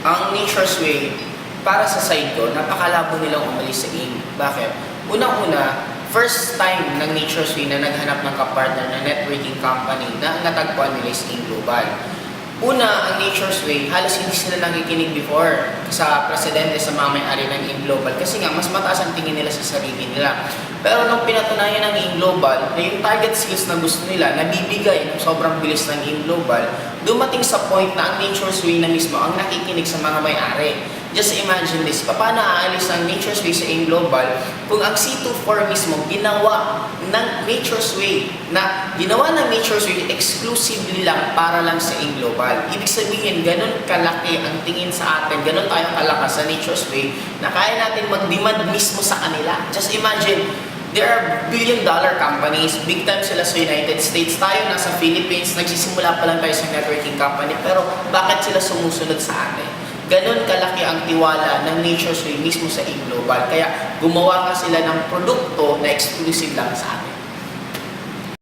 Ang Nature's Way, para sa side ko, napakalabo nilang umalis sa AIM. Bakit? Unang-una, first time ng Nature's Way na naghanap ng kapartner na networking company na natagpuan nila is AIM Global. Una, ang Nature's Way, halos hindi sila nakikinig before sa presidente sa mga may-ari ng AIM Global kasi nga mas mataas ang tingin nila sa sarili nila. Pero nung pinatunayan ng AIM Global na yung target skills na gusto nila, nabibigay ng sobrang bilis ng AIM Global, dumating sa point na ang Nature's Way na mismo ang nakikinig sa mga may-ari. Just imagine this, paano aalis ang Nature's Way sa AIM Global kung ang C24 mismo ginawa ng Nature's Way ng Nature's Way exclusively lang para lang sa AIM Global. Ibig sabihin, ganun kalaki ang tingin sa atin, ganun tayo kalakas sa Nature's Way na kaya natin mag-demand mismo sa kanila. Just imagine, there are billion-dollar companies, big time sila sa United States. Tayo nasa Philippines, nagsisimula pa lang tayo sa networking company, pero bakit sila sumusunod sa atin? Ganon kalaki ang tiwala ng Nature's Way mismo sa AIM Global. Kaya gumawa nga sila ng produkto na exclusive lang sa atin.